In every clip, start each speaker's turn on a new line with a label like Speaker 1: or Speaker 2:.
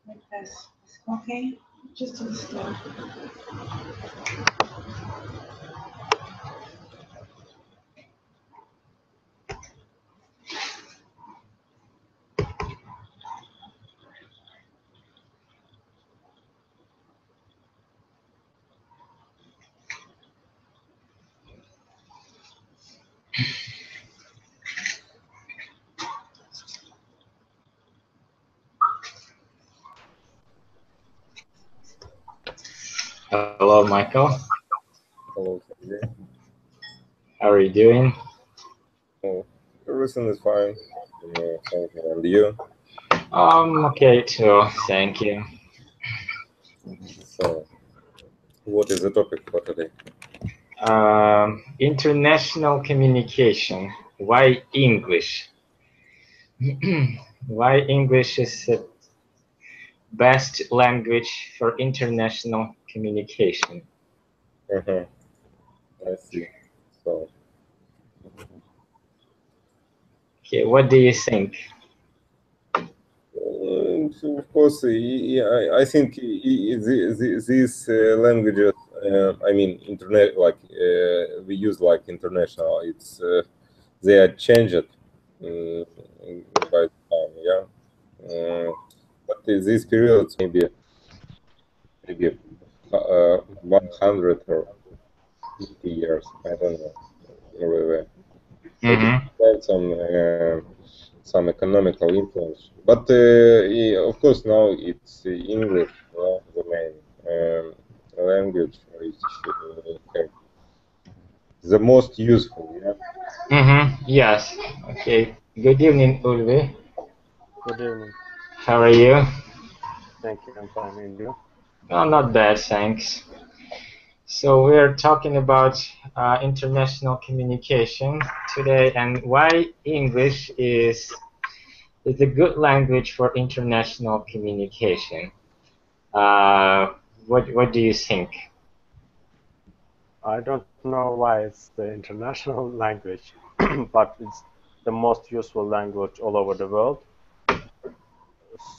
Speaker 1: Like this. Okay? Just to the stove.
Speaker 2: Hello, Michael.
Speaker 3: Hello, Sergey.
Speaker 2: How are you doing?
Speaker 3: Oh, everything is fine. Thank you. And you?
Speaker 2: Okay too, thank you.
Speaker 3: So, what is the topic for today?
Speaker 2: International communication. Why English? Why English is the best language for international communication?
Speaker 3: I see. So,
Speaker 2: Okay, what do you think?
Speaker 3: of course, I think these languages, I mean, internet, like we use like international. It's they are changed by time, yeah. But these periods maybe 100 or 50 years. I don't know really. Maybe had some economical influence, but of course now it's English, the main language, which the most useful. Yeah.
Speaker 2: Yes. Okay. Good evening, Ulvi.
Speaker 4: Good evening.
Speaker 2: How are you?
Speaker 4: Thank you. I'm fine. And you?
Speaker 2: Oh, not bad, thanks. So we're talking about international communication today and why English is a good language for international communication. What do you think?
Speaker 4: I don't know why it's the international language, but it's the most useful language all over the world.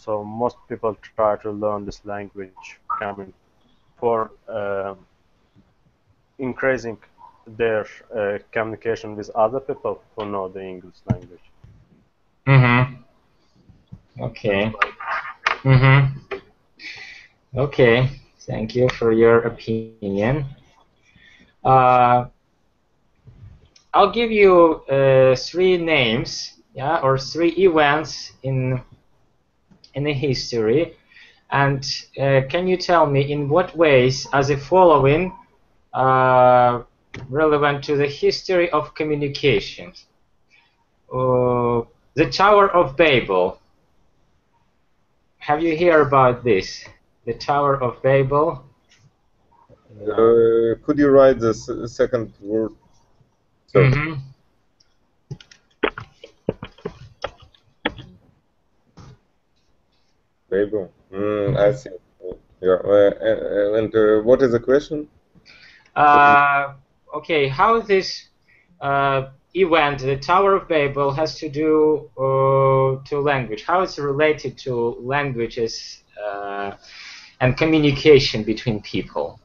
Speaker 4: So most people try to learn this language, for increasing their communication with other people who know the English language.
Speaker 2: Okay. Okay. Thank you for your opinion. I'll give you 3 names, yeah, or 3 events in the history, and can you tell me in what ways are the following relevant to the history of communications? The Tower of Babel. Have you heard about this? The Tower of Babel?
Speaker 3: Could you write the second word? Babel. I see. Yeah. And what is the question?
Speaker 2: Okay, how this event, the Tower of Babel, has to do to language? How it's related to languages and communication between people?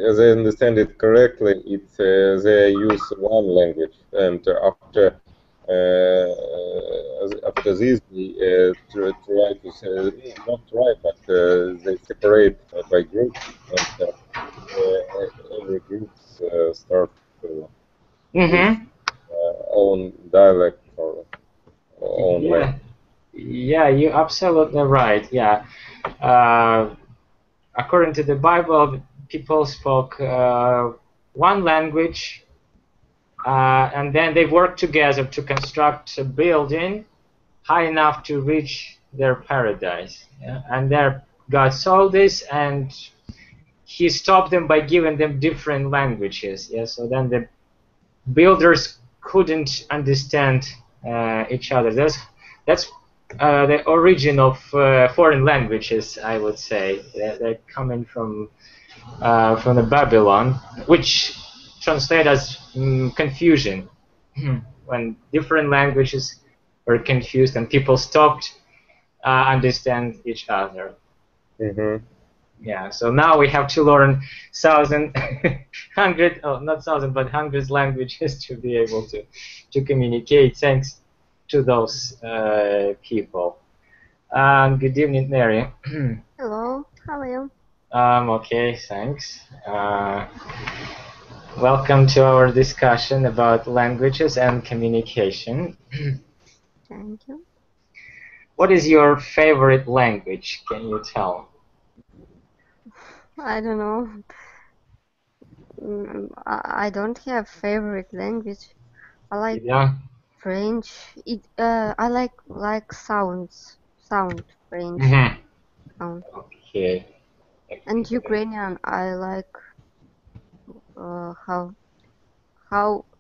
Speaker 3: As I understand it correctly, it's they use one language, and after this, they try to say, not try, but they separate by groups, and every group start with own dialect or own language.
Speaker 2: Yeah, you're absolutely right. Yeah. According to the Bible, people spoke one language, and then they worked together to construct a building high enough to reach their paradise. Yeah? And there God saw this, and He stopped them by giving them different languages. Yeah? So then the builders couldn't understand each other. That's the origin of foreign languages, I would say. They're coming from the Babylon, which translate as confusion. when different languages were confused and people stopped understand each other.
Speaker 3: Mm-hmm.
Speaker 2: Yeah, so now we have to learn not thousand, but hundreds languages to be able to communicate. Thanks to those people. Good evening, Mary.
Speaker 5: Hello, how are you?
Speaker 2: Okay, thanks. Welcome to our discussion about languages and communication.
Speaker 5: Thank you.
Speaker 2: What is your favorite language? Can you tell?
Speaker 5: I don't know. I don't have favorite language. I like
Speaker 2: Yeah.
Speaker 5: French. I like sound French
Speaker 2: Mm-hmm.
Speaker 5: sound.
Speaker 2: Okay.
Speaker 5: And Ukrainian. I like how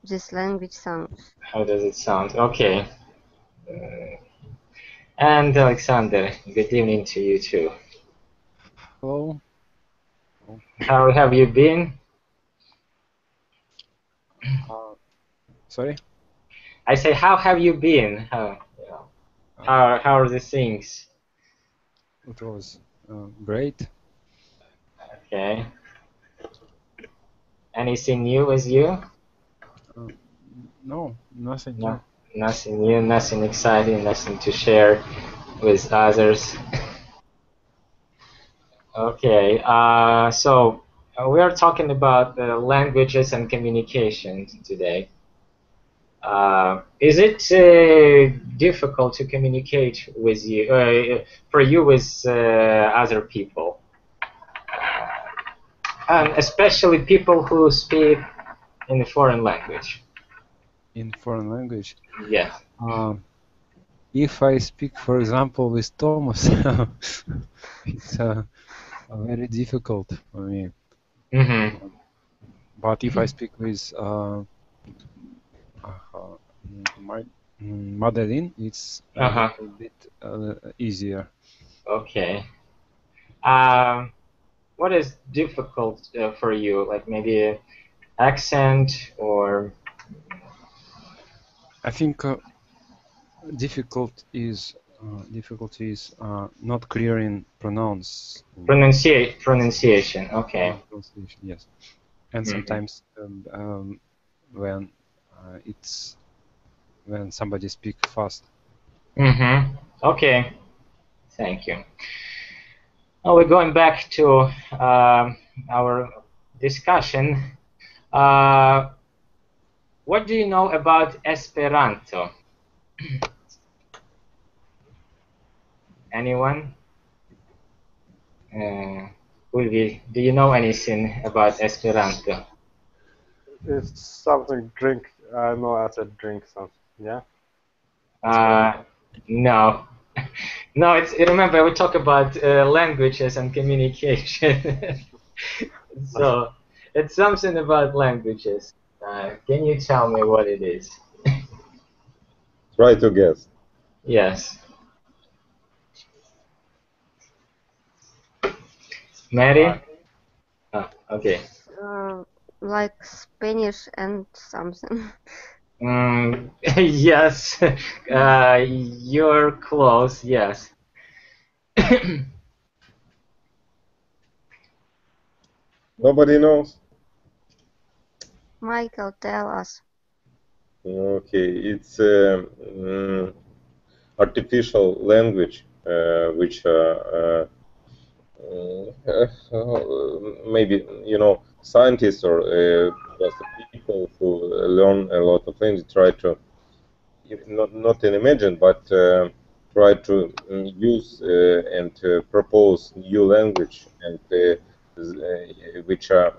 Speaker 5: this language sounds.
Speaker 2: How does it sound? Okay. And Alexander, good evening to you too.
Speaker 6: Hello.
Speaker 2: How have you been?
Speaker 6: Sorry.
Speaker 2: I say, how have you been? How are the things?
Speaker 6: It was great.
Speaker 2: Okay. Anything new with you?
Speaker 6: No, nothing
Speaker 2: No,
Speaker 6: new.
Speaker 2: nothing new, nothing exciting, nothing to share with others. Okay, so we are talking about languages and communication today. Is it difficult to communicate with you, for you with other people, and especially people who speak in a foreign language?
Speaker 6: In foreign language.
Speaker 2: Yes.
Speaker 6: If I speak, for example, with Thomas, it's very difficult for me.
Speaker 2: Mm-hmm.
Speaker 6: But if I speak with Madeline, it's a little bit easier.
Speaker 2: Okay. What is difficult for you? Like maybe accent or?
Speaker 6: I think difficulty is not clear in
Speaker 2: Pronunciation. Okay.
Speaker 6: pronunciation. Yes, and sometimes when when somebody speaks fast.
Speaker 2: Mm-hmm. Okay. Thank you. Well, we're going back to our discussion. What do you know about Esperanto? Anyone? Ulvi, do you know anything about Esperanto?
Speaker 4: It's something drink. I know I said drink something. Yeah.
Speaker 2: No. No, remember we talk about languages and communication. So it's something about languages. Can you tell me what it is?
Speaker 3: Try to guess.
Speaker 2: Yes. Mary? Oh, okay.
Speaker 5: Like Spanish and something.
Speaker 2: Yes, you're close, yes.
Speaker 3: Nobody knows?
Speaker 5: Michael, tell us.
Speaker 3: Okay, it's artificial language, which maybe scientists or just people who learn a lot of things try to not imagine, but try to use and propose new language and which are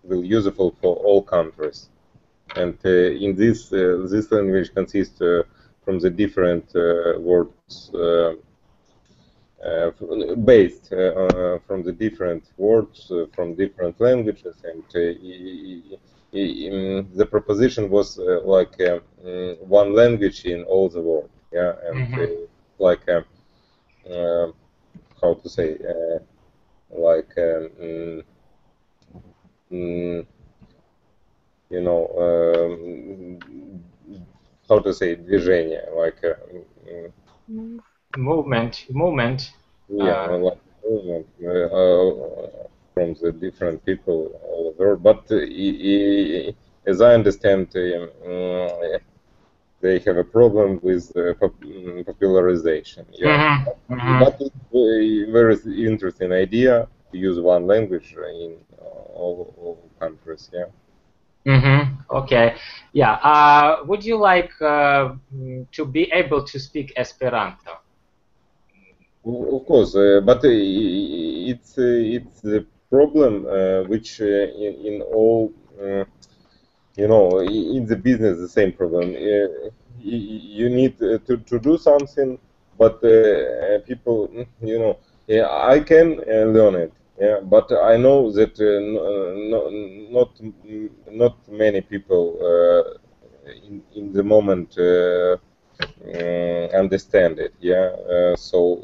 Speaker 3: will useful for all countries. And in this language consists from the different words based from the different words from different languages, and the proposition was like one language in all the world. Yeah, and like how to say like you know, how to say, движение, like
Speaker 2: movement.
Speaker 3: yeah, like movement from the different people all over. But as I understand, they have a problem with popularization. Yeah, but it's a very interesting idea to use one language in all countries. Yeah.
Speaker 2: Okay. Yeah. Would you like to be able to speak Esperanto?
Speaker 3: Of course, but it's the problem which in all you know, in the business the same problem. You need to do something, but people, you know, yeah, I can learn it. Yeah, but I know that not many people in the moment understand it. Yeah, so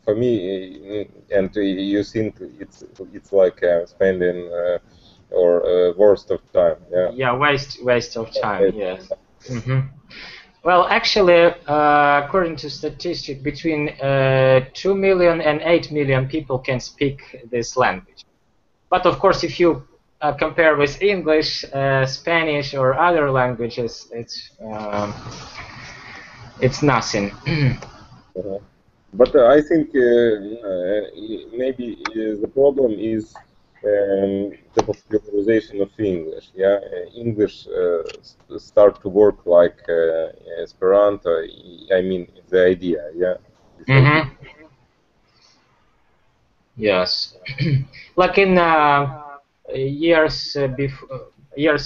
Speaker 3: for me, and you think it's like spending or waste of time. Yeah.
Speaker 2: Yeah, waste of time. Yes. Well, actually, according to statistics, between 2 million and 8 million people can speak this language. But of course, if you compare with English, Spanish, or other languages, it's nothing.
Speaker 3: But I think maybe the problem is the popularization of English. Yeah, English start to work like Esperanto. I mean, the idea. Yeah.
Speaker 2: Yes, like in years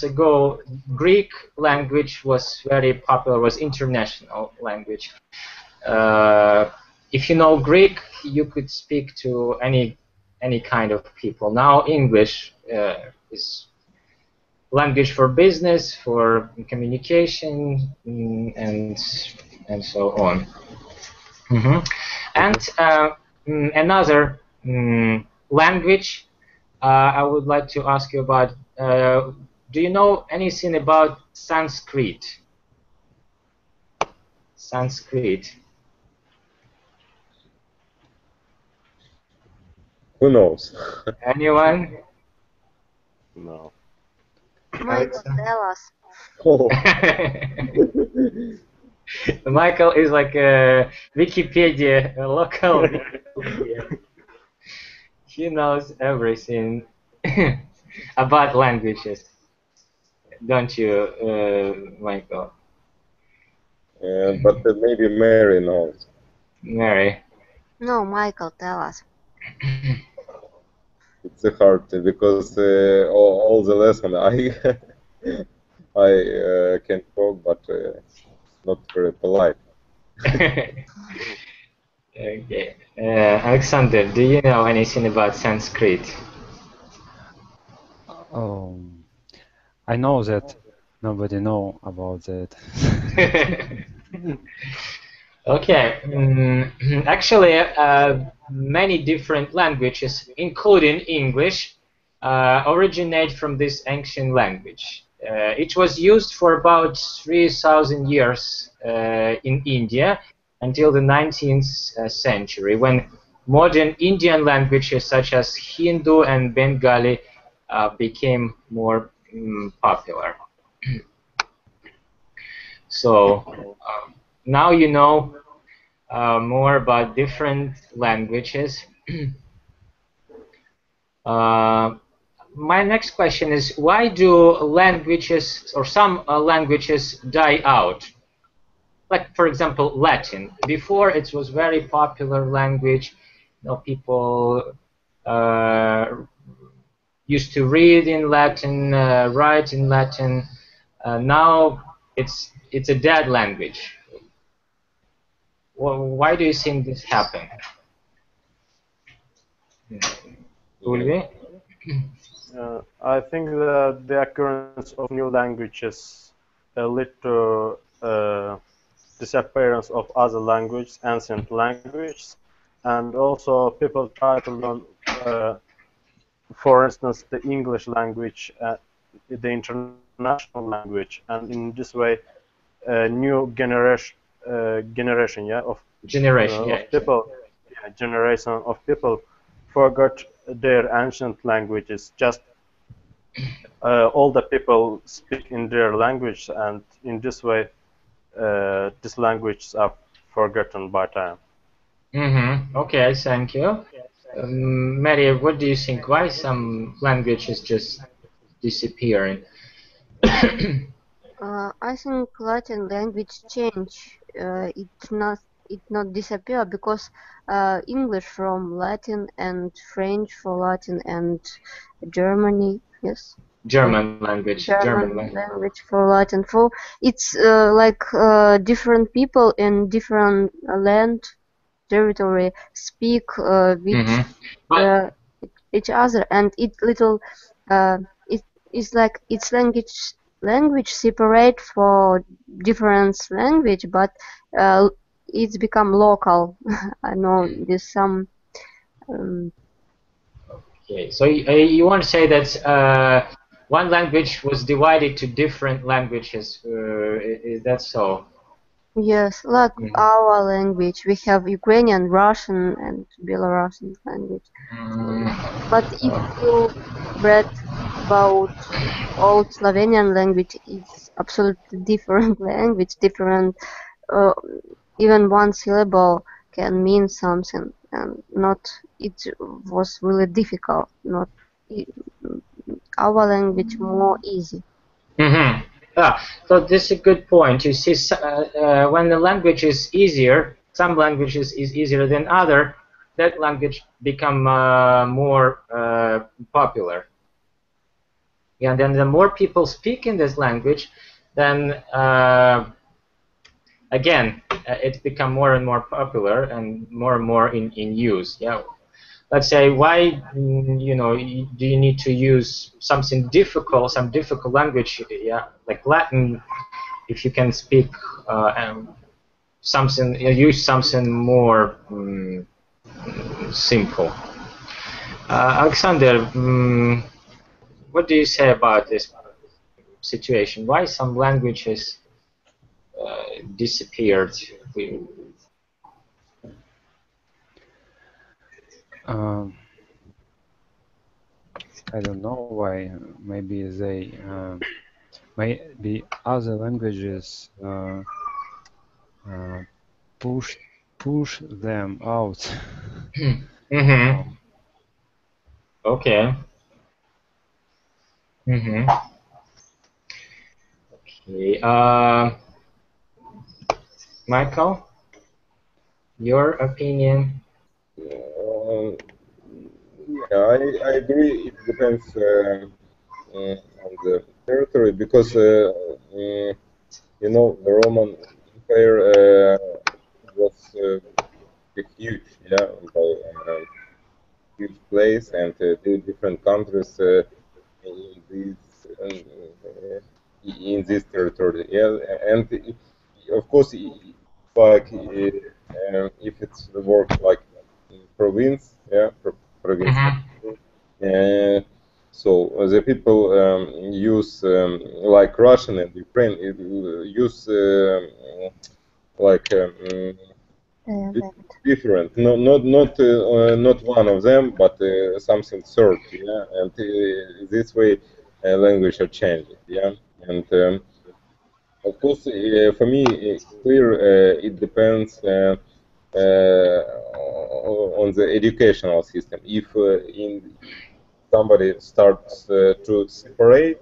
Speaker 2: ago, Greek language was very popular. Was international language. If you know Greek, you could speak to any kind of people. Now English is language for business, for communication, and so on. And another language I would like to ask you about. Do you know anything about Sanskrit? Sanskrit.
Speaker 3: Who knows?
Speaker 2: Anyone?
Speaker 4: No.
Speaker 5: Michael, tell us.
Speaker 3: Oh.
Speaker 2: Michael is like a Wikipedia, a local Wikipedia. He knows everything about languages, don't you, Michael?
Speaker 3: But maybe Mary knows.
Speaker 2: Mary.
Speaker 5: No, Michael, tell us.
Speaker 3: It's hard because all the lesson I can talk, but not very polite.
Speaker 2: Okay. Alexander, do you know anything about Sanskrit?
Speaker 6: I know that nobody know about that.
Speaker 2: Okay. Actually, many different languages, including English, originate from this ancient language. It was used for about 3,000 years in India until the 19th century, when modern Indian languages such as Hindu and Bengali became more popular. So now you know more about different languages. My next question is, why do languages, or some languages, die out? Like, for example, Latin. Before, it was very popular language. You know, people used to read in Latin, write in Latin. Now it's a dead language. Well, why do you think this happened? Ulvi?
Speaker 4: I think that the occurrence of new languages led to disappearance of other languages, ancient languages, and also people try to learn, for instance, the English language the international language, and in this way, a new generation, yeah,
Speaker 2: Generation, yeah.
Speaker 4: of people, yeah, generation of people forgot their ancient languages. Just all the people speak in their language, and in this way, these languages are forgotten by time.
Speaker 2: Okay, thank you. Maria, what do you think? Why some languages just disappearing?
Speaker 5: I think Latin language change. It not disappear because English from Latin and French for Latin and Germany, yes.
Speaker 2: German language.
Speaker 5: German language for Latin. For it's like different people in different land territory speak with
Speaker 2: But
Speaker 5: each other, and it little it is like its language separate for different language, but it's become local. I know there's some.
Speaker 2: okay, so you want to say that one language was divided to different languages? Is that so?
Speaker 5: Yes, like our language, we have Ukrainian, Russian, and Belarusian language. But if you read about old Slovenian language, it's absolutely different language, different. Even one syllable can mean something, and not. It was really difficult. Not our language more easy.
Speaker 2: So this is a good point. You see, when the language is easier, some languages is easier than other, that language become more popular. Yeah, and then the more people speak in this language, then again, it's become more and more popular and more in use. Yeah. Let's say, why do you need to use something difficult, some difficult language, yeah, like Latin, if you can speak something, use something more simple. Alexander, what do you say about this situation? Why some languages disappeared?
Speaker 6: I don't know why. Maybe they, maybe other languages push them out.
Speaker 2: Okay. Okay. Michael, your opinion?
Speaker 3: I agree. It depends on the territory because the Roman Empire was huge, yeah, huge place, and the different countries in this territory. Yeah, and of course, like if it's the work like province, yeah, province. So the people use like Russian and Ukraine use like different, not one of them, but something third, yeah, and this way language are changing, yeah, and of course for me it's clear it depends on the educational system. If in somebody starts to separate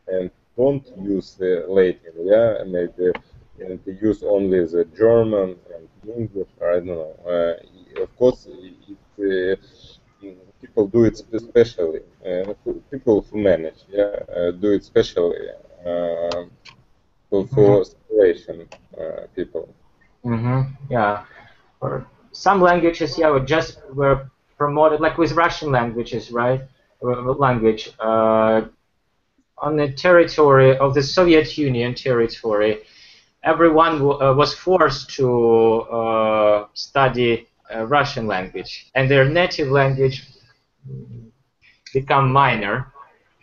Speaker 3: and don't use the Latin, yeah, and maybe and use only the German and English, I don't know. Of course, people do it especially. People who manage, yeah, do it specially for separation people.
Speaker 2: Yeah. Or some languages, yeah, were promoted, like with Russian languages, right? Language on the territory of the Soviet Union territory, everyone was forced to study Russian language, and their native language become minor.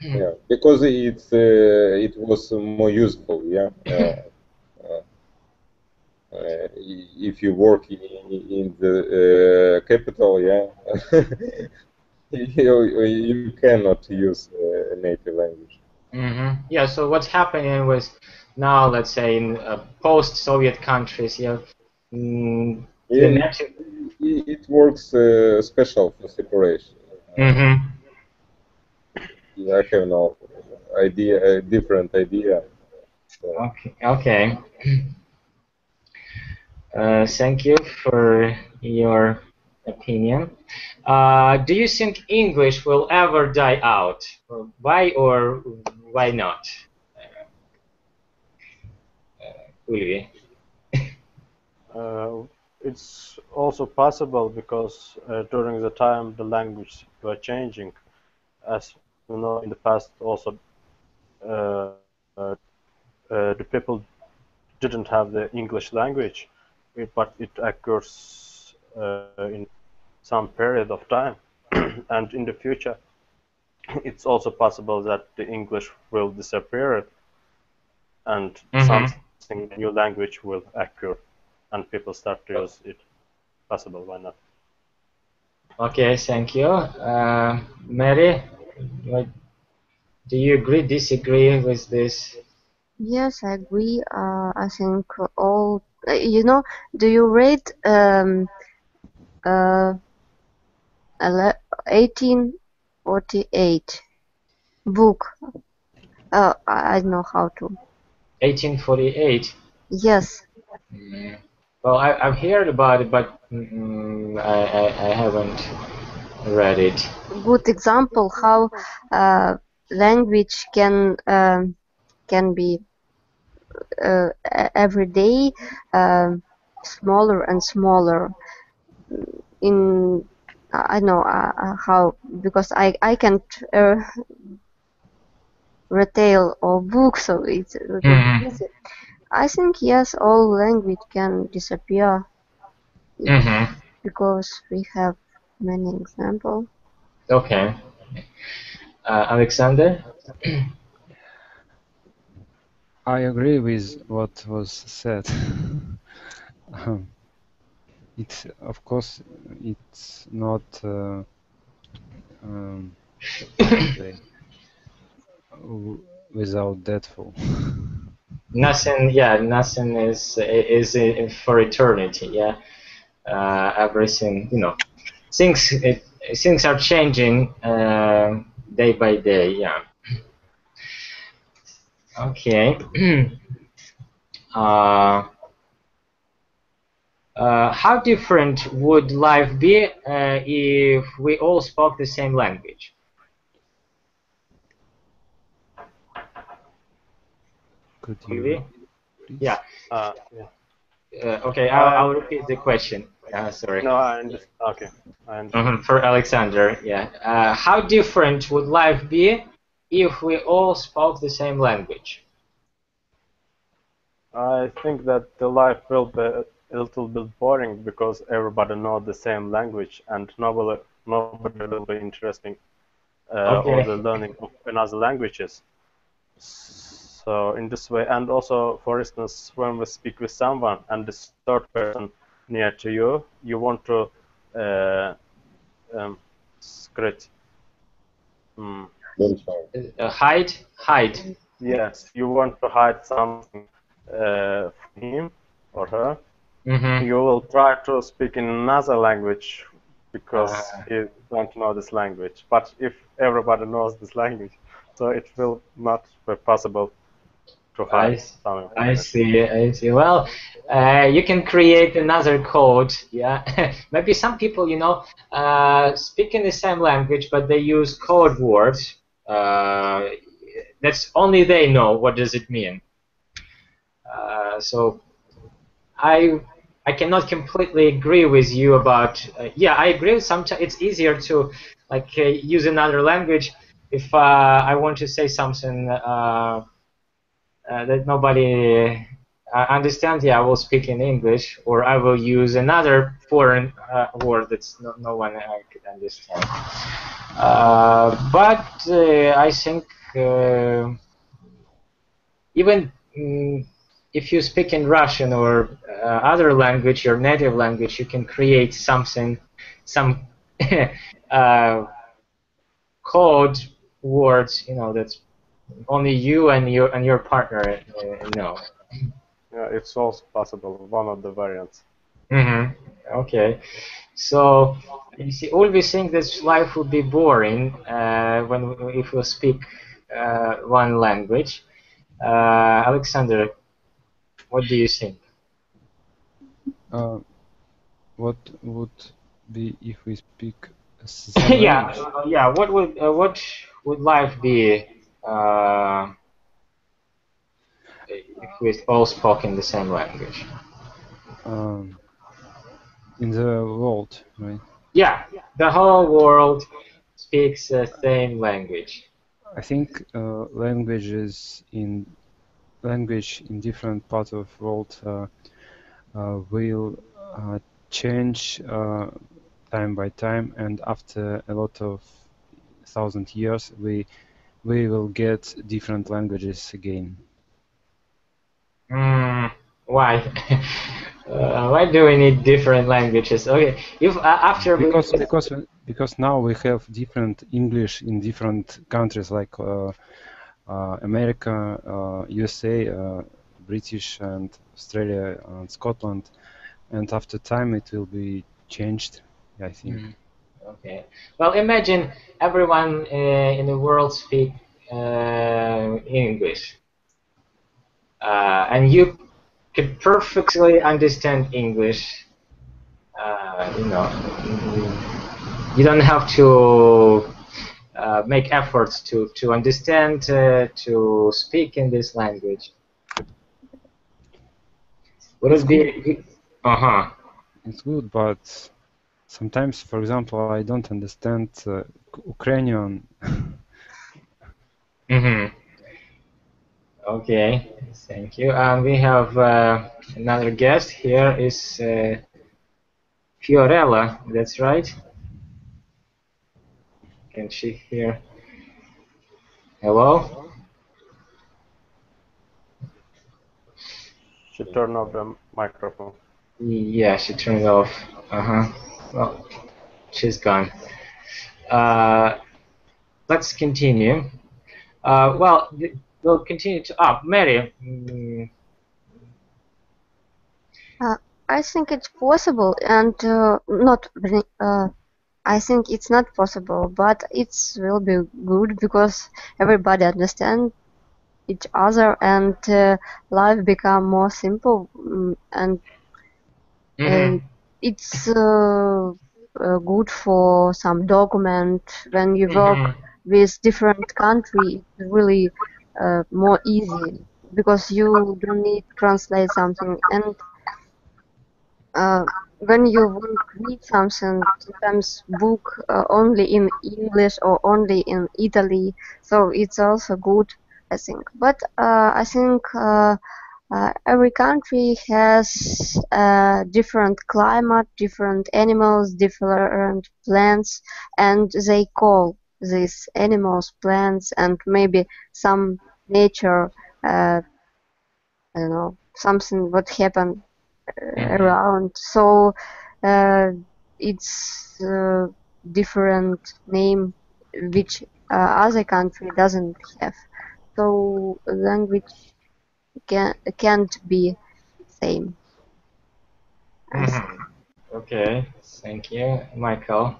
Speaker 3: Yeah, because it was more useful. Yeah. If you work in the capital, yeah, you cannot use native language.
Speaker 2: Yeah, so what's happening with now, let's say in post-Soviet countries, the
Speaker 3: Yeah,
Speaker 2: native.
Speaker 3: it works special for separation. I have no idea, a different idea. So,
Speaker 2: Okay. Thank you for your opinion. Do you think English will ever die out? Why or why not? Ulvi.
Speaker 4: It's also possible because during the time the language were changing, as you know, in the past also uh, uh, the people didn't have the English language, but it occurs in some period of time, and in the future, it's also possible that the English will disappear and something new language will occur, and people start to use it. Possible, why not?
Speaker 2: Okay, thank you. Mary, do you agree, disagree with this?
Speaker 5: Yes, I agree. I think all, do you read 1848 book? I don't know how to.
Speaker 2: 1848.
Speaker 5: Yes,
Speaker 2: Well, I've heard about it, but I haven't read it.
Speaker 5: good example how language can be every day smaller and smaller. In I know how, because I can't retail or book, so it's not easy. I think yes, all language can disappear because we have many examples.
Speaker 2: Okay. Alexander?
Speaker 6: I agree with what was said. It's of course it's not without deathful.
Speaker 2: Nothing. Yeah, nothing is for eternity. Yeah, everything. Things are changing day by day. Yeah. Okay. How different would life be if we all spoke the same language?
Speaker 6: Could
Speaker 2: Ulvi?
Speaker 6: you please?
Speaker 2: Yeah.
Speaker 4: Yeah.
Speaker 2: Okay, I'll repeat the question. Sorry.
Speaker 4: No, I understand. Okay, I understand.
Speaker 2: For Alexander, yeah. How different would life be if we all spoke the same language?
Speaker 4: I think that the life will be a little bit boring because everybody knows the same language and nobody will be interesting or the learning of another languages. So in this way, and also, for instance, when we speak with someone and the third person near to you, you want to scratch.
Speaker 2: Hide.
Speaker 4: Yes, you want to hide something from him or her. You will try to speak in another language because he don't know this language. But if everybody knows this language, so it will not be possible to hide some information.
Speaker 2: I see. Well, you can create another code. Yeah, maybe some people, speak in the same language, but they use code words. That's only they know what does it mean. So I cannot completely agree with you about. Yeah, I agree. Sometimes it's easier to use another language if I want to say something that nobody understand, yeah, I will speak in English, or I will use another foreign word that's no one could understand. But I think even if you speak in Russian or other language, your native language, you can create something, some code words, that's only you and your partner know.
Speaker 4: Yeah, it's also possible, one of the variants.
Speaker 2: Okay, so you see, all we think that life would be boring if we speak one language. Alexander, what do you think?
Speaker 6: What would be if we speak the same
Speaker 2: Yeah,
Speaker 6: language?
Speaker 2: yeah. What would life be if we all spoke in the same language?
Speaker 6: In the world, right?
Speaker 2: Yeah, the whole world speaks the same language.
Speaker 6: I think language in different parts of the world will change time by time, and after a lot of 1,000 years, we will get different languages again.
Speaker 2: Why? Why do we need different languages? Okay, if after
Speaker 6: because now we have different English in different countries like America, USA, British, and Australia, and Scotland, and after time it will be changed, I think.
Speaker 2: Okay. Well, imagine everyone in the world speak English, and you could perfectly understand English. You don't have to make efforts to understand, to speak in this language. Would it be?
Speaker 6: It's good, but sometimes, for example, I don't understand Ukrainian.
Speaker 2: Okay, thank you. And we have another guest here is Fiorella, that's right? Can she hear? Hello?
Speaker 4: She turned off the microphone.
Speaker 2: Yeah, she turned it off. Well, she's gone. Let's continue. Well, we'll continue to. Mary.
Speaker 5: I think it's possible, and not. I think it's not possible, but it will be good because everybody understands each other, and life become more simple, and it's good for some document when you work with different country. It's really more easy because you don't need to translate something, and when you want to read something, sometimes book only in English or only in Italy, so it's also good, I think. But I think every country has different climate, different animals, different plants, and they call these animals, plants, and maybe some nature, I don't know, something what happened around. So it's different name which other country doesn't have. So language can't be same.
Speaker 2: Okay, thank you, Michael.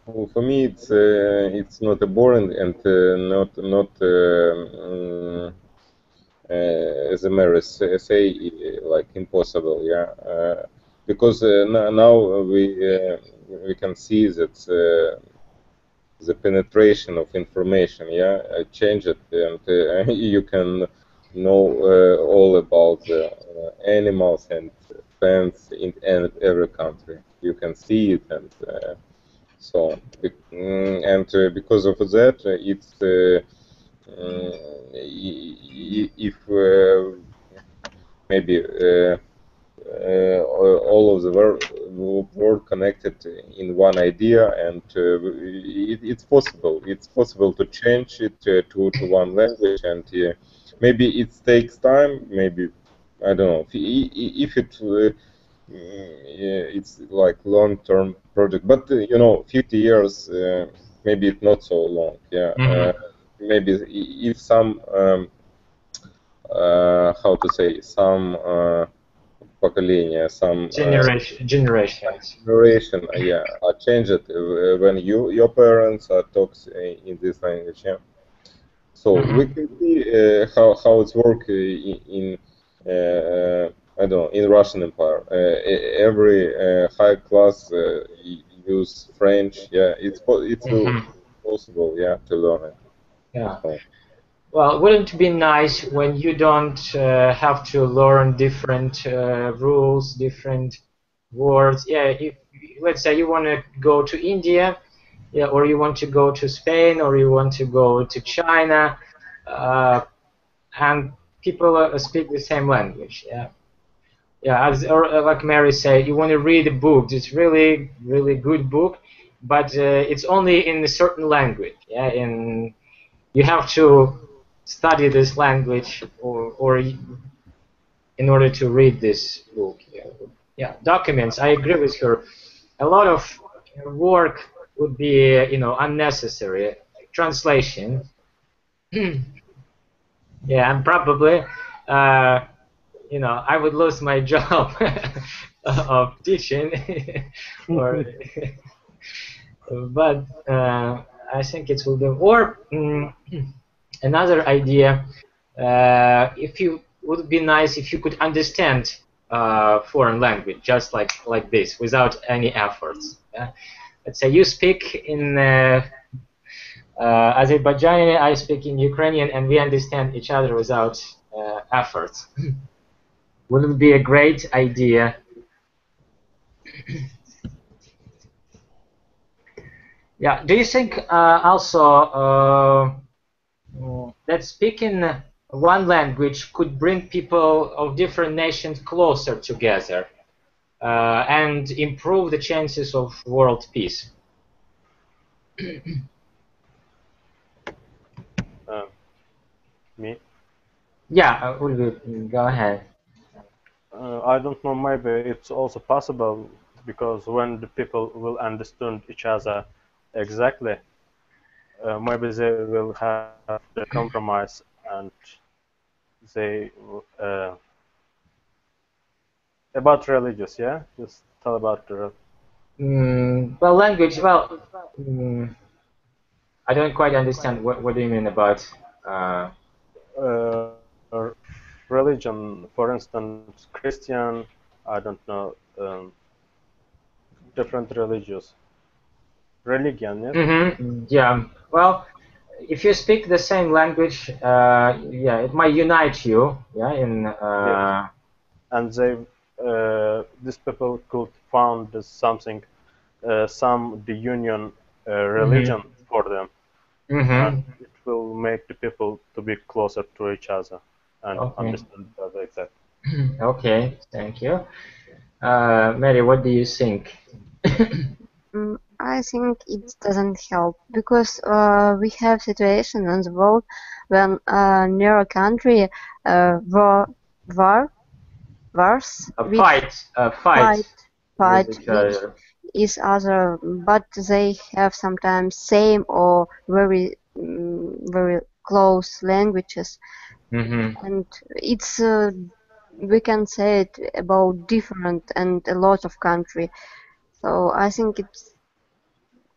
Speaker 3: For me, it's not a boring and not as a Mary say like impossible, yeah. Because now we can see that the penetration of information, yeah, changed, and you can know all about the animals and plants in every country. You can see it, and so on. And because of that, it's if maybe all of the world connected in one idea, and it's possible. It's possible to change it to one language, and maybe it takes time. Maybe I don't know if it. It's like long-term project, but you know, 50 years, maybe it's not so long. Yeah, maybe if some how to say, some поколения, some
Speaker 2: generations.
Speaker 3: Yeah, are changed when your parents are talking in this language. Yeah, so we can see how it's work in I don't know, in Russian Empire. Every high class use French. Yeah, it's possible. Yeah, to learn it.
Speaker 2: Yeah. Well, wouldn't it be nice when you don't have to learn different rules, different words? Yeah, if, let's say you want to go to India, yeah, or you want to go to Spain, or you want to go to China, and people speak the same language. Yeah, yeah. As or like Mary said, you want to read a book. It's really, really good book, but it's only in a certain language. Yeah, you have to study this language or in order to read this book. Yeah, documents. I agree with her. A lot of work would be, unnecessary. Translation. Yeah, and probably, I would lose my job of teaching, or, but I think it will do. Or another idea, if you would be nice if you could understand foreign language just like this without any efforts. Yeah? Let's say you speak in Azerbaijani, I speak in Ukrainian, and we understand each other without efforts. Wouldn't it be a great idea? Yeah. Do you think also that speaking one language could bring people of different nations closer together and improve the chances of world peace?
Speaker 4: Me?
Speaker 2: Yeah, Ulvi, go ahead.
Speaker 4: I don't know, maybe it's also possible, because when the people will understand each other exactly, maybe they will have the compromise, and they about religious, yeah, just tell about the
Speaker 2: Well, language. Well, I don't quite understand what do you mean about.
Speaker 4: uh, religion, for instance, Christian, I don't know, different religious religion, yeah.
Speaker 2: Yeah. Well, if you speak the same language, yeah, it might unite you. Yeah.
Speaker 4: Yes. And these people could found something, some the union religion for them, and it will make the people to be closer to each other and understand each other exactly.
Speaker 2: Okay, thank you. Mary, what do you think?
Speaker 5: I think it doesn't help, because we have situation in the world when near a country wars fight with each other, but they have sometimes same or very very close languages, and it's we can say it about different and a lot of country. So I think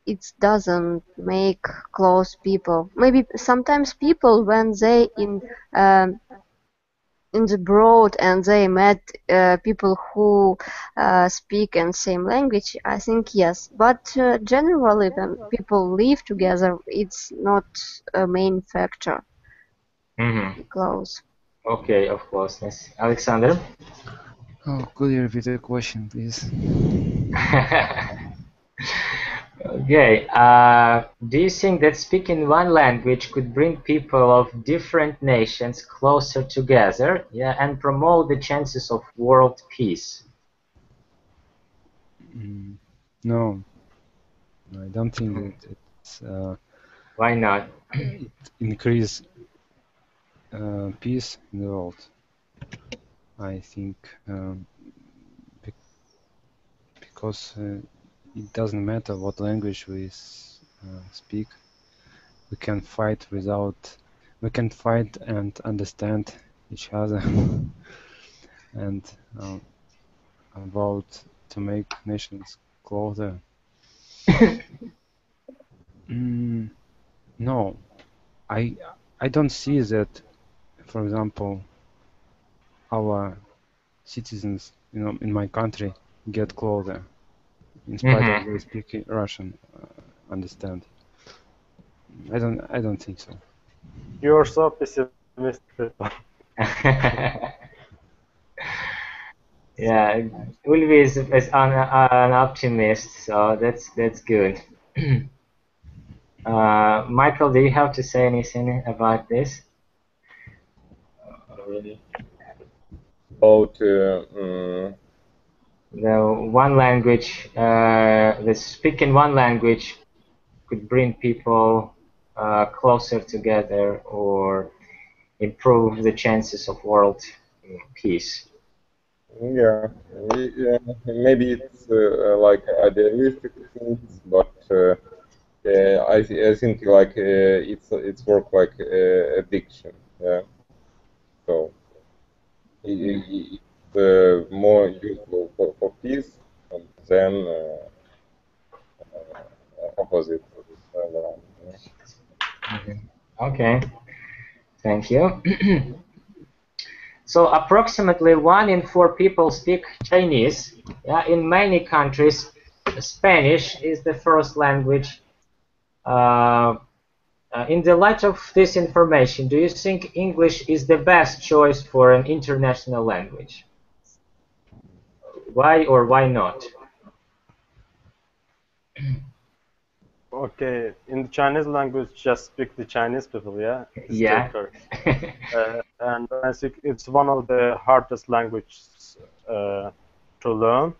Speaker 5: it doesn't make close people. Maybe sometimes people when they in the broad and they met people who speak in same language, I think yes. But generally, when people live together, it's not a main factor. Close.
Speaker 2: Okay, of course. Yes. Alexander?
Speaker 6: Oh, could you repeat the question, please?
Speaker 2: Okay. Do you think that speaking one language could bring people of different nations closer together, yeah, and promote the chances of world peace?
Speaker 6: No, I don't think that it's
Speaker 2: Why not?
Speaker 6: it increase peace in the world. I think because it doesn't matter what language we speak. We can fight and understand each other and about to make nations closer. No, I don't see that. For example, our citizens, in my country, get closer in spite of they speak Russian. Understand? I don't think so.
Speaker 4: You're so pessimistic.
Speaker 2: Yeah, Ulvi is an optimist, so that's good. Michael, do you have to say anything about this?
Speaker 3: About
Speaker 2: The one language, the speaking one language could bring people closer together or improve the chances of world peace.
Speaker 3: yeah, maybe it's like idealistic things, but I think like it's work like addiction. Yeah, so it's more useful for peace than opposite.
Speaker 2: Okay, thank you. So approximately 1 in 4 people speak Chinese. Yeah, in many countries, Spanish is the first language. In the light of this information, do you think English is the best choice for an international language? Why or why not?
Speaker 4: Okay, in the Chinese language, just speak the Chinese people, yeah? It's
Speaker 2: Yeah.
Speaker 4: correct. And I think it's one of the hardest languages to learn.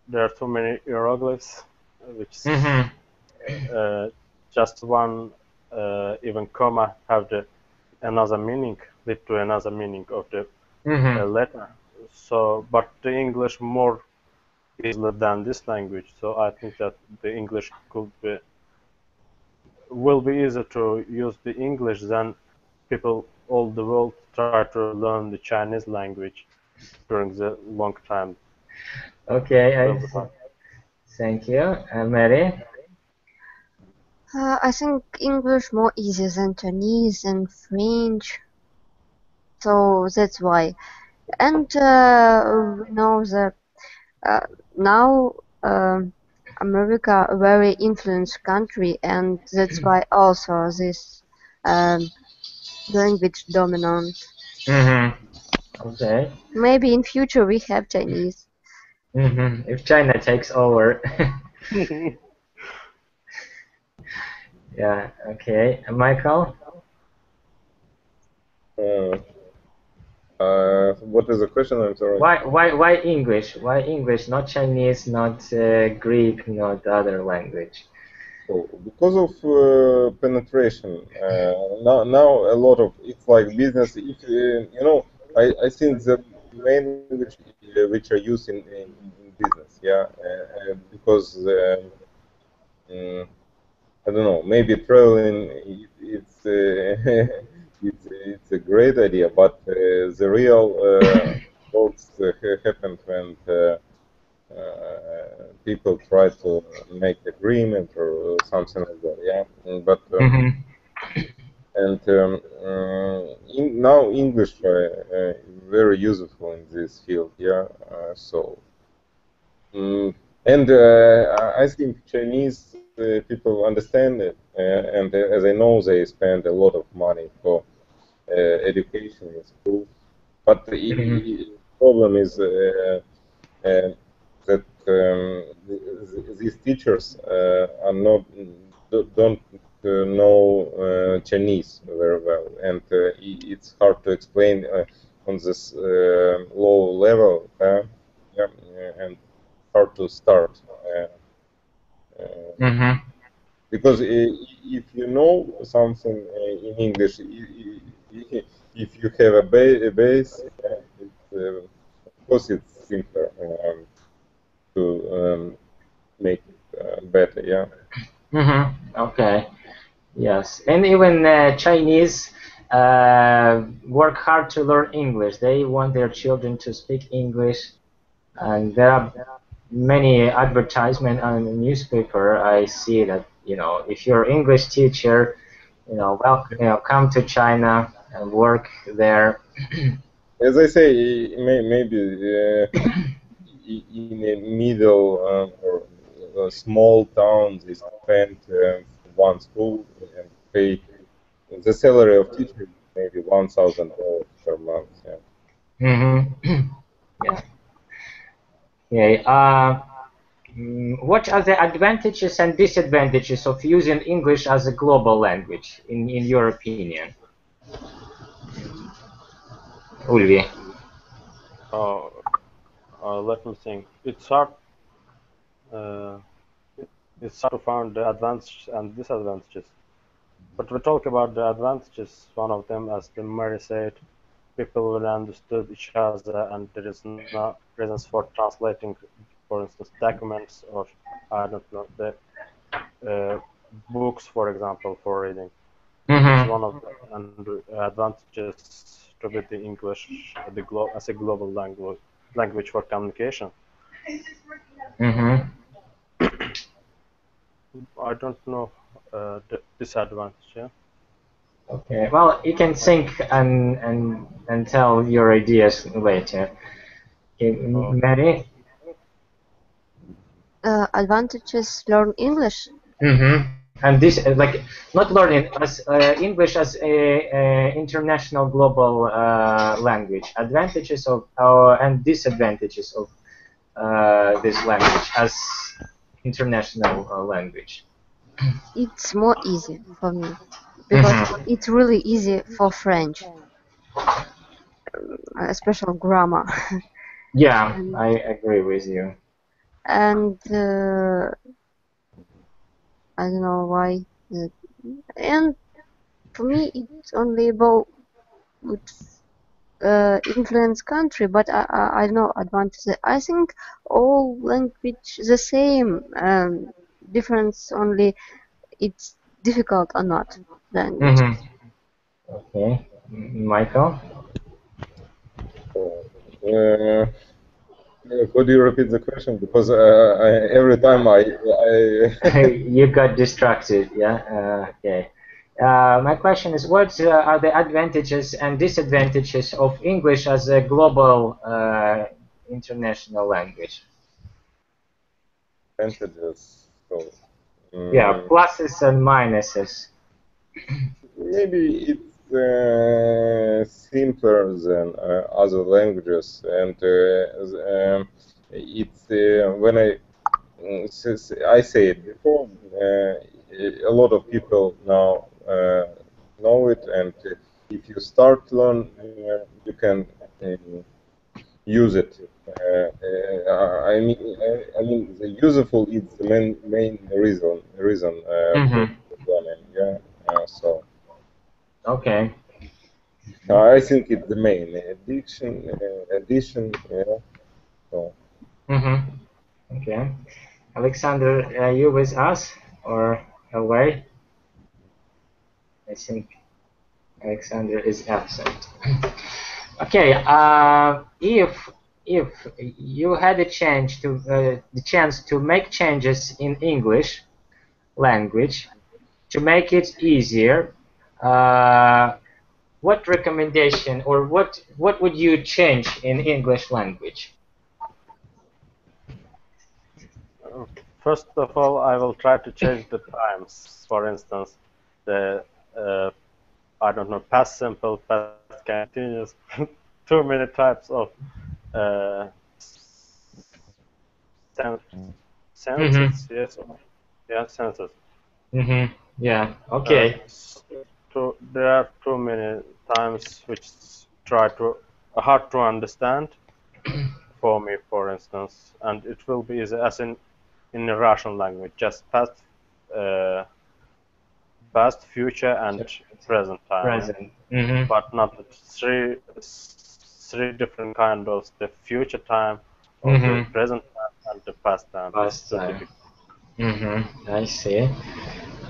Speaker 4: There are too many hieroglyphs, which just one even comma have another meaning, lead to another meaning of the letter. So, but the English more easily than this language. So I think that the English will be easier to use the English than people all the world try to learn the Chinese language during the long time.
Speaker 2: Okay, thank you. Mary?
Speaker 5: I think English more easier than Chinese and French, so that's why. And we know that now America a very influenced country, and that's why also this language dominant.
Speaker 2: Okay.
Speaker 5: Maybe in future we have Chinese.
Speaker 2: If China takes over. Yeah, okay. Michael?
Speaker 3: What is the question? I'm sorry.
Speaker 2: Why English? Why English? Not Chinese, not Greek, not other language.
Speaker 3: So because of penetration, now a lot of it's like business. If I think the main language which are used in business, yeah, because I don't know, maybe traveling it's it's a great idea, but the real works happened when people try to make agreement or something like that. Yeah, but and now English very useful in this field. Yeah, so and I think Chinese people understand it, and as I know, they spend a lot of money for education in schools. But the problem is that these teachers are not don't know Chinese very well, and it's hard to explain on this low level, yeah, and hard to start.
Speaker 2: Mm-hmm.
Speaker 3: Because if you know something in English, if you have a base, of course it's simpler to make it better. Yeah.
Speaker 2: Mm-hmm. Okay. Yes, and even Chinese work hard to learn English. They want their children to speak English, and there are many advertisement on the newspaper. I see that, if you're English teacher, come to China and work there.
Speaker 3: As I say, maybe in a middle or small towns, they spend one school and pay the salary of teacher maybe $1,000 per month. Yeah.
Speaker 2: Mm-hmm. Yeah. Okay. What are the advantages and disadvantages of using English as a global language, in your opinion, Ulvi?
Speaker 4: Let me think. Uh, it's hard to find the advantages and disadvantages. But we talk about the advantages. One of them, as the Mary said, people will understand each other, and there is no reasons for translating, for instance, documents or I don't know the books, for example, for reading. It's one of the advantages to be the English as a global language for communication.
Speaker 2: Mm-hmm.
Speaker 4: I don't know the disadvantage. Yeah.
Speaker 2: Okay. Well, you can think and tell your ideas later. Okay,
Speaker 4: Oh,
Speaker 2: Mary.
Speaker 5: Advantages learn English.
Speaker 2: Mm-hmm. And this, not learning as English as a international global language. Advantages of and disadvantages of this language as international language.
Speaker 5: It's more easy for me because it's really easy for French, especially grammar.
Speaker 2: Yeah,
Speaker 5: and
Speaker 2: I agree with you.
Speaker 5: and I don't know why. And for me, it's only about influence country, but I know advantages. I think all language the same. Difference only it's difficult or not language.
Speaker 2: Mm-hmm. Okay, Michael.
Speaker 3: Uh, could you repeat the question? Because every time
Speaker 2: You got distracted. Yeah. Okay. My question is, what are the advantages and disadvantages of English as a global international language?
Speaker 3: advantages. So
Speaker 2: Yeah, pluses and minuses.
Speaker 3: maybe it's simpler than other languages, and it's when I say it before, a lot of people now know it, and if you start to learn, you can use it. I mean, the useful is the main reason for learning. Yeah. So
Speaker 2: Okay.
Speaker 3: I think it's the main addition. Yeah. So.
Speaker 2: Okay. Alexander, are you with us or away? I think Alexander is absent. Okay. If you had the chance to make changes in English language to make it easier, what recommendation or what would you change in English language?
Speaker 4: First of all, I will try to change the times. For instance, the I don't know, past simple, past continuous, too many types of Census, yes. Yeah, census.
Speaker 2: Yeah. Okay.
Speaker 4: There are too many times which try to hard to understand for me, for instance, and it will be as in a Russian language, just past, future, and present time.
Speaker 2: Present.
Speaker 4: But not the three different kind of the future time, or the present time, and the past time.
Speaker 2: Past time. I see.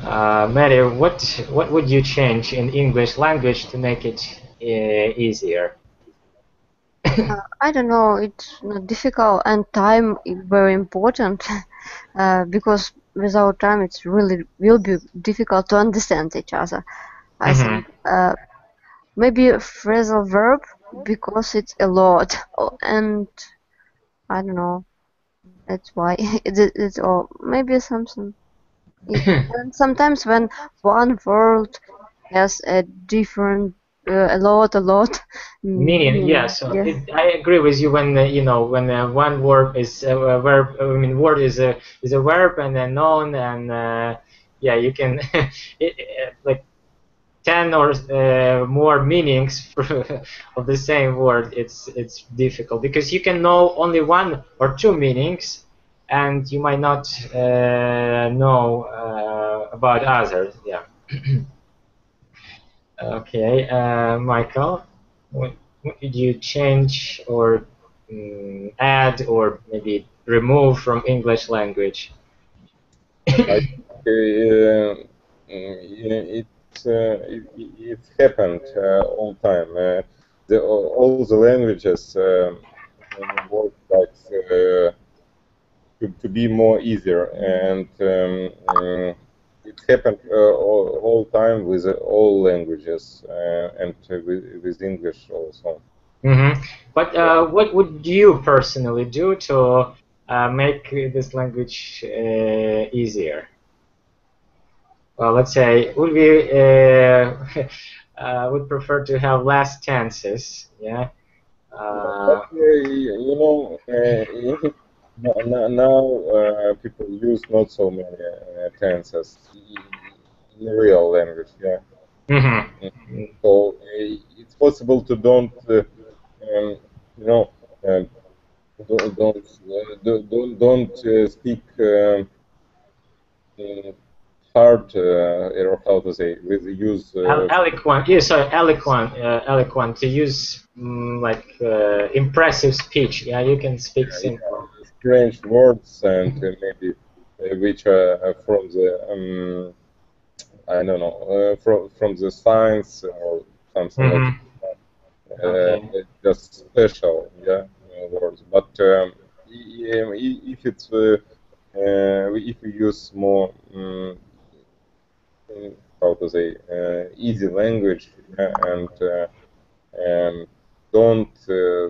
Speaker 2: Mary, what would you change in English language to make it easier?
Speaker 5: I don't know, it's not difficult, and time is very important because without time it's really will be difficult to understand each other. I think maybe a phrasal verb because it's a lot, and I don't know. That's why it's or maybe something. And sometimes when one word has a different, a lot
Speaker 2: Meaning, yeah. So I agree with you when when one word is a verb. I mean, word is a verb and a noun, and yeah, you can like 10 or more meanings of the same word. It's difficult because you can know only one or two meanings, and you might not know about others. Yeah. Okay, Michael, what did you change or add or maybe remove from English language?
Speaker 3: It happened all time. All the languages work like to be more easier, and it happened all time with all languages and with English also.
Speaker 2: But what would you personally do to make this language easier? Well, let's say would we would prefer to have less tenses, yeah.
Speaker 3: But, now people use not so many tenses in real language, yeah. So it's possible to don't speak hard or how to say with use
Speaker 2: eloquent. Yeah, sorry, eloquent to use like impressive speech. Yeah, you can speak simple.
Speaker 3: Strange words and maybe which are from the I don't know from the science or something like that. Just special, yeah, words. But if it's if we use more how to say easy language and don't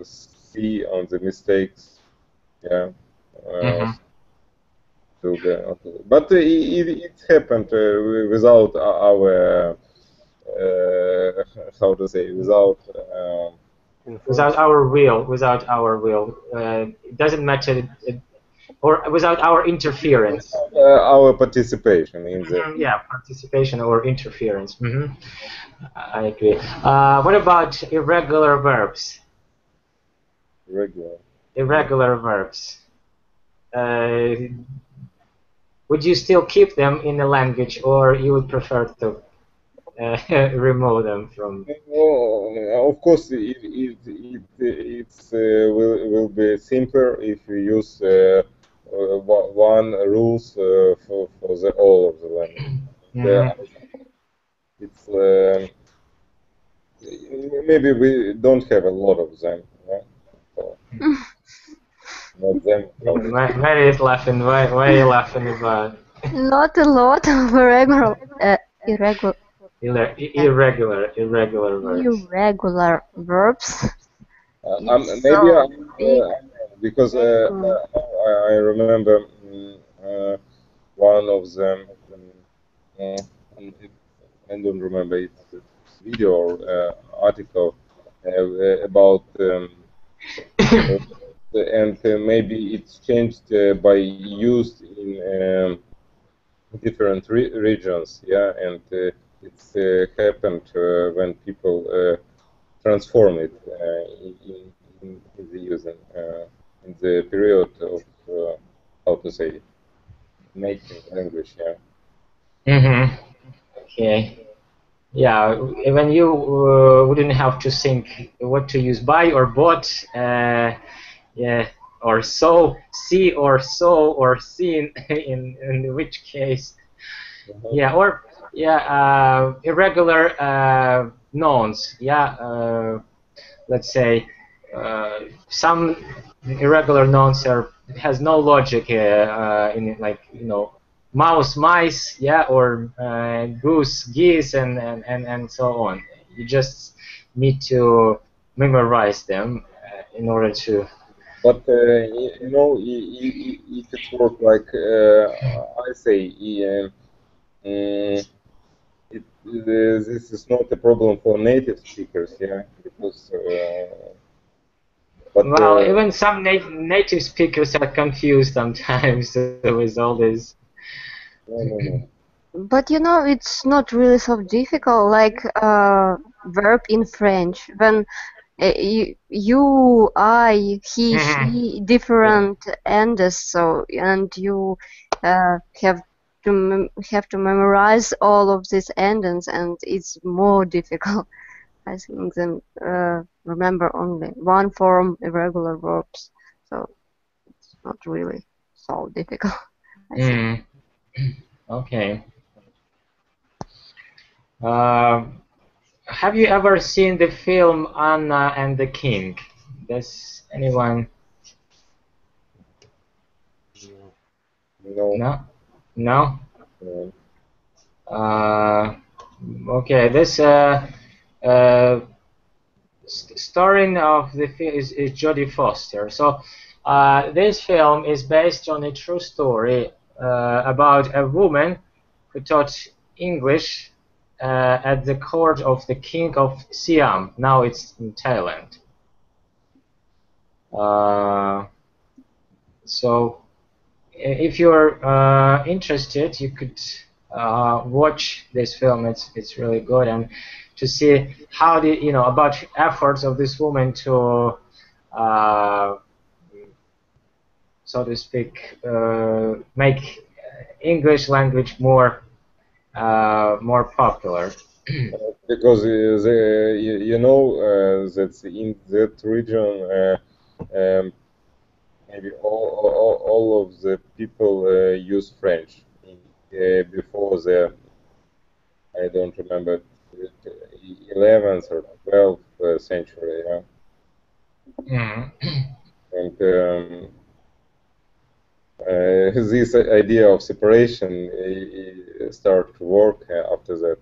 Speaker 3: see on the mistakes, yeah. But it happened without our how to say without
Speaker 2: our will. It doesn't matter, or without our interference.
Speaker 3: Our participation in the
Speaker 2: yeah, participation or interference. I agree. What about irregular verbs? Irregular verbs. Would you still keep them in the language, or you would prefer to remove them from?
Speaker 3: Well, of course, it will be simpler if you use one rules for the all of the language. It's maybe we don't have a lot of them. Yeah? So, not them.
Speaker 2: Mary is laughing. Why are you laughing about?
Speaker 5: Not a lot of irregular verbs.
Speaker 3: Because I remember one of them. I don't remember it's a video or article about and maybe it's changed by use in different regions, yeah, and it's happened when people transform it in the using in the period of how to say making language, yeah.
Speaker 2: Mm-hmm. Okay. Yeah, when you wouldn't have to think what to use, buy or bought, yeah, or see or seen in which case, yeah, or yeah, irregular nouns, yeah, let's say some irregular nouns has no logic in it, like mouse, mice, yeah, or goose, geese, and so on. You just need to memorize them in order to.
Speaker 3: But if it's work like I say, this is not a problem for native speakers, yeah, because. But
Speaker 2: Well, even some native speakers are confused sometimes with all this.
Speaker 3: no.
Speaker 5: But it's not really so difficult, like verb in French. When you, I, he, she, different endings, so and you have to memorize all of these endings, and it's more difficult, I think, than remember only one form irregular verbs. So it's not really so difficult, I think.
Speaker 2: Okay. Have you ever seen the film Anna and the King? Does anyone?
Speaker 3: No.
Speaker 2: No? No?
Speaker 3: No.
Speaker 2: Okay, this starring of the film is Jodie Foster. So this film is based on a true story about a woman who taught English at the court of the King of Siam. Now it's in Thailand. So if you're interested, you could watch this film. It's really good, and to see how about efforts of this woman to so to speak make English language more popular.
Speaker 3: Because that in that region maybe all of the people use French before the I don't remember 11th or 12th century, yeah. And this idea of separation start to work after that.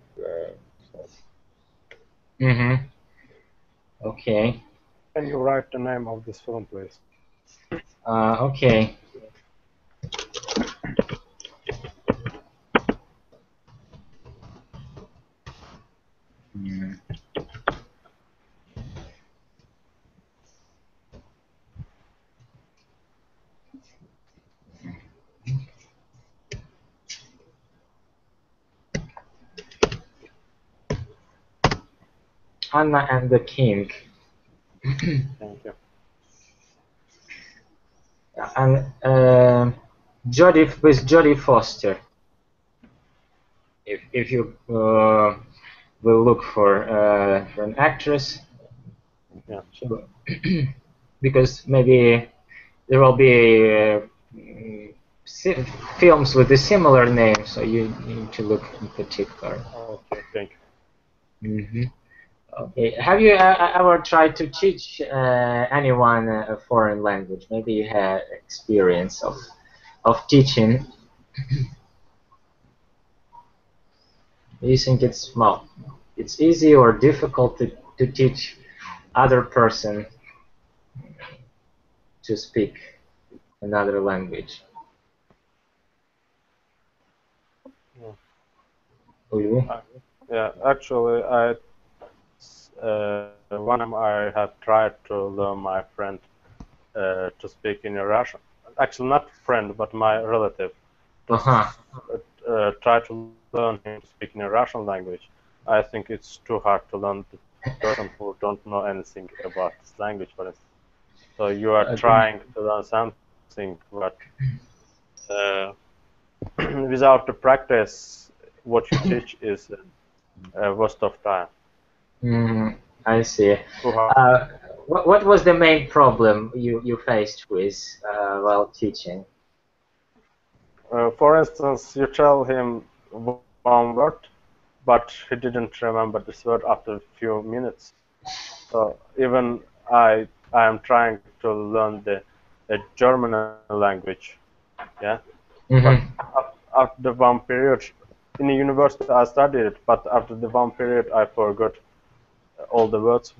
Speaker 2: Okay.
Speaker 4: Can you write the name of this film, please?
Speaker 2: Okay. Anna and the King.
Speaker 4: Thank you.
Speaker 2: And with Jodie Foster. If you will look for an actress,
Speaker 4: Yeah.
Speaker 2: so because maybe there will be films with a similar name, so you need to look in particular.
Speaker 4: Okay, thank you.
Speaker 2: Okay. Have you ever tried to teach anyone a foreign language? Maybe you had experience of teaching. Do you think it's easy or difficult to teach other person to speak another language?
Speaker 4: Yeah, actually, one time I have tried to learn my friend to speak in a Russian. Actually, not friend, but my relative. To try to learn him to speak in a Russian language. I think it's too hard to learn the person who don't know anything about this language, for instance. So you are trying to learn something, but without the practice, what you teach is a waste of time.
Speaker 2: I see. What was the main problem you faced with while teaching?
Speaker 4: For instance, you tell him one word, but he didn't remember this word after a few minutes. So even I am trying to learn the German language, yeah. But after the one period in the university I studied it, but after the one period I forgot all the words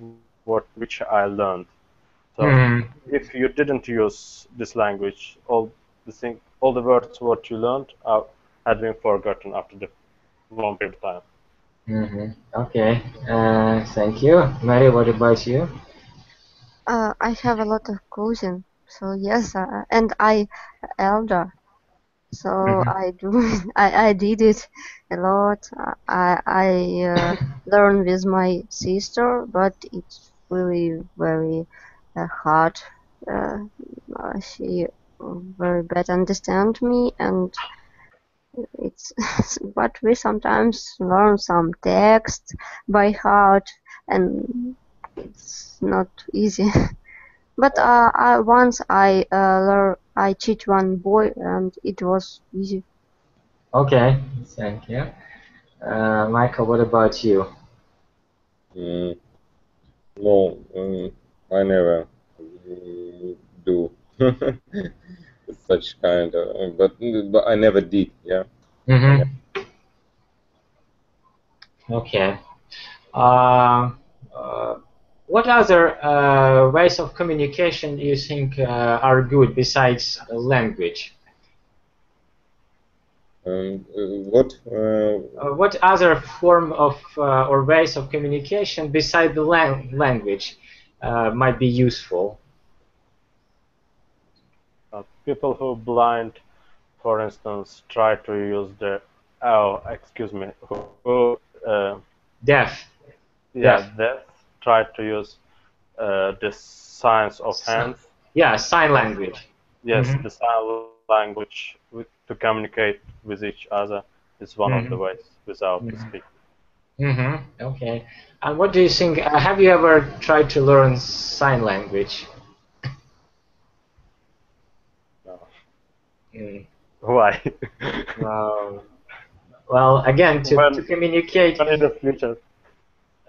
Speaker 4: which I learned. So if you didn't use this language, all the words what you learned had been forgotten after the one period of time.
Speaker 2: Okay, thank you. Mary, what about you?
Speaker 5: I have a lot of cousins, so yes, and I elder, so I did it a lot. I learn with my sister, but it's really very hard. She very bad understand me, and it's but we sometimes learn some text by heart, and it's not easy. But once I cheat one boy, and it was easy.
Speaker 2: Okay, thank you. Michael, what about you?
Speaker 3: No, I never do such kind of, but I never did. Yeah.
Speaker 2: Okay. What other ways of communication do you think are good besides language? What other form of or ways of communication beside the language might be useful?
Speaker 4: People who blind, for instance, try to use the
Speaker 2: deaf.
Speaker 4: Yeah, deaf. Try to use the signs of hands.
Speaker 2: Yeah, sign language.
Speaker 4: Yes, the sign language to communicate with each other is one of the ways without speaking.
Speaker 2: Okay. And what do you think? Have you ever tried to learn sign language?
Speaker 4: No. Why?
Speaker 2: Well, again, to communicate.
Speaker 4: In the future.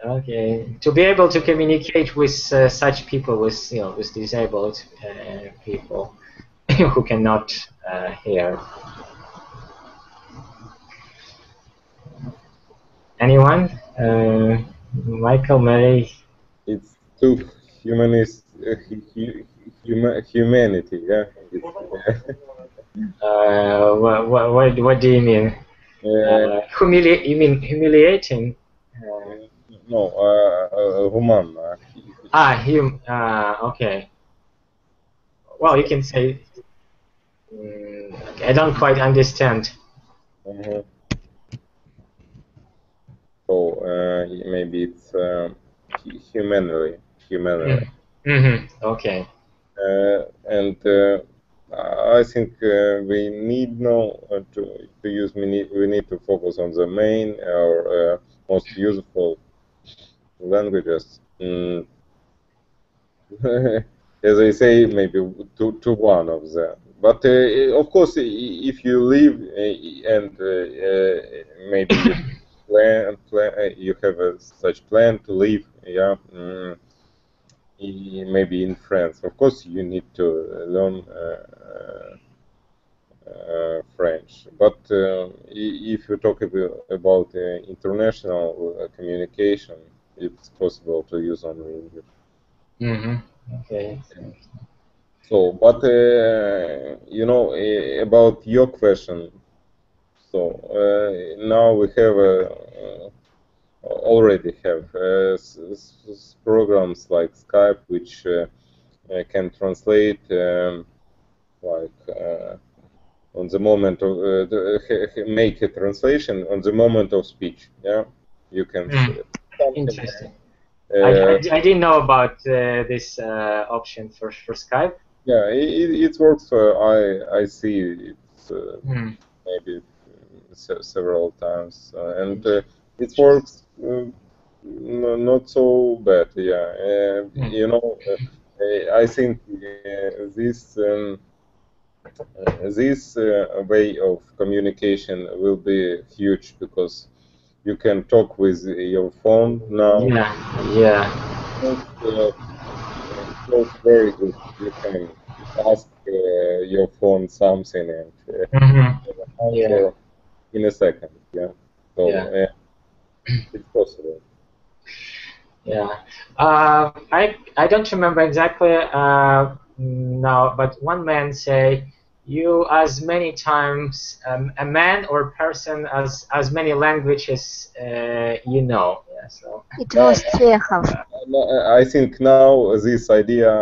Speaker 2: Okay, to be able to communicate with such people, with with disabled people who cannot hear. Anyone? Michael, Mary?
Speaker 3: It's too humanist, humanity, yeah.
Speaker 2: What do you mean? You mean humiliating?
Speaker 3: No, human.
Speaker 2: Okay. Well, you can say. I don't quite understand.
Speaker 3: So maybe it's humanly.
Speaker 2: Okay.
Speaker 3: And I think we need now to use. We need to focus on the main or most useful languages. As I say, maybe to one of them. But of course, if you live and maybe you have such plan to live, yeah, maybe in France. Of course, you need to learn French. But if you talk about international communication, it's possible to use only English.
Speaker 2: Okay.
Speaker 3: So, but about your question. So now we have already have programs like Skype, which can translate on the moment of make a translation on the moment of speech. Yeah, you can.
Speaker 2: Interesting.
Speaker 3: Uh,
Speaker 2: I didn't know about this option for Skype.
Speaker 3: Yeah, it works. I see it maybe several times, and it works not so bad. Yeah, you know, I think this way of communication will be huge because you can talk with your phone now.
Speaker 2: Yeah.
Speaker 3: It's very good. You can ask your phone something and answer in a second. Yeah, so it's possible.
Speaker 2: Yeah, I don't remember exactly now, but one man say you as many times a man or person as many languages you know. Yeah, so
Speaker 5: it was Chekhov.
Speaker 3: I think now this idea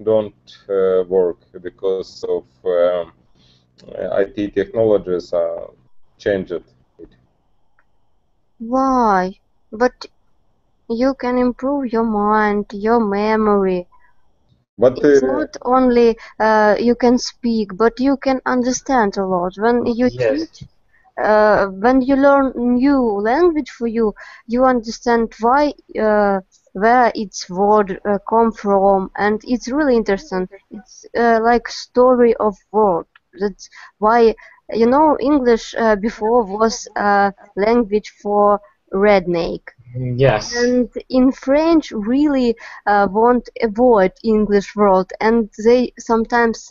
Speaker 3: don't work because of IT technologies changed it.
Speaker 5: Why? But you can improve your mind, your memory.
Speaker 3: But
Speaker 5: It's not only you can speak, but you can understand a lot. When you teach, when you learn new language for you, you understand why, where its word come from, and it's really interesting. It's like story of world. That's why, you know, English before was a language for redneck.
Speaker 2: Yes.
Speaker 5: And in French, really want avoid English word, and they sometimes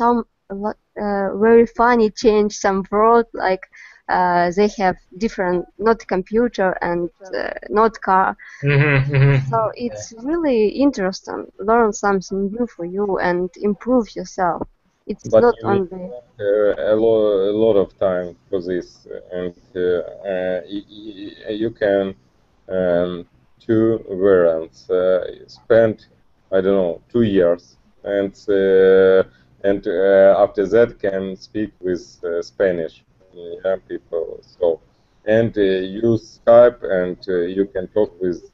Speaker 5: very funny change some word, like they have different, not computer and not car. So it's really interesting. Learn something new for you and improve yourself. It's
Speaker 3: but
Speaker 5: not
Speaker 3: you need
Speaker 5: only
Speaker 3: a lot of time for this, and you can two variants spend, I don't know, 2 years, and after that can speak with Spanish people. So and use Skype, and you can talk with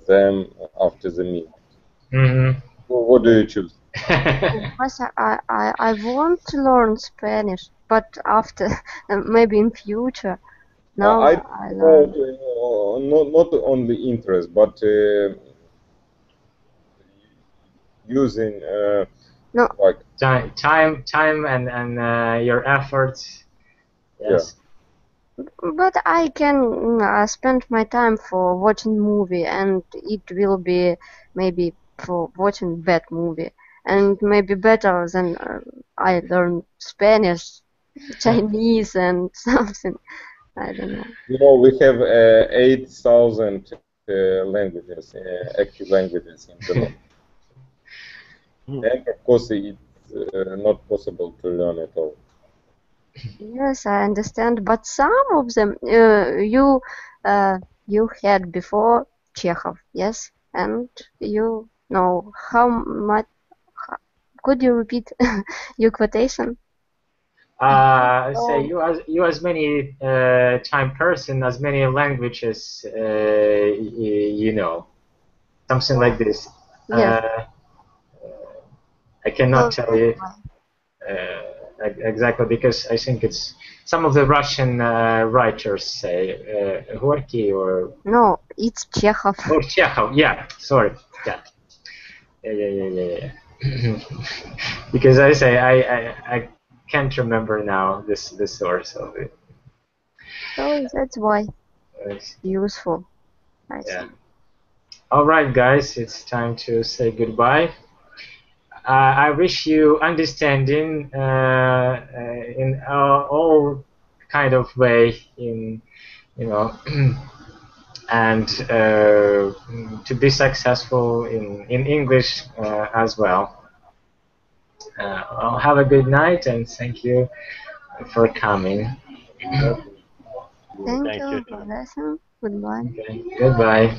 Speaker 3: them after the meet. What do you choose?
Speaker 5: Because I want to learn Spanish, but after maybe in future. Now
Speaker 3: I
Speaker 5: I learn.
Speaker 3: not only interest, but using
Speaker 5: No,
Speaker 3: like
Speaker 2: time and your efforts. Yes.
Speaker 5: but I can spend my time for watching movie, and it will be maybe for watching bad movie, and maybe better than I learn Spanish, Chinese, and something. I don't know.
Speaker 3: you know, we have 8,000 languages, active languages in the moment. And of course, it's not possible to learn it all.
Speaker 5: Yes, I understand, but some of them you had before Chekhov, yes, and you know how much. Could you repeat your quotation?
Speaker 2: Say you as many time person as many languages you know, something like this.
Speaker 5: Yes.
Speaker 2: I cannot
Speaker 5: So
Speaker 2: tell you exactly because I think it's some of the Russian writers say Gorky or
Speaker 5: no, it's Chekhov.
Speaker 2: or Chekhov. Yeah, sorry. Yeah. Because I say I can't remember now the source of it.
Speaker 5: So that's why
Speaker 2: Yes.
Speaker 5: useful, I think.
Speaker 2: All right, guys, it's time to say goodbye. I wish you understanding in all kind of way in and to be successful in English as well. Well, have a good night and thank you for coming.
Speaker 5: Thank
Speaker 4: Thank
Speaker 5: you
Speaker 4: you.
Speaker 5: for listening. Goodbye.
Speaker 2: Okay, goodbye.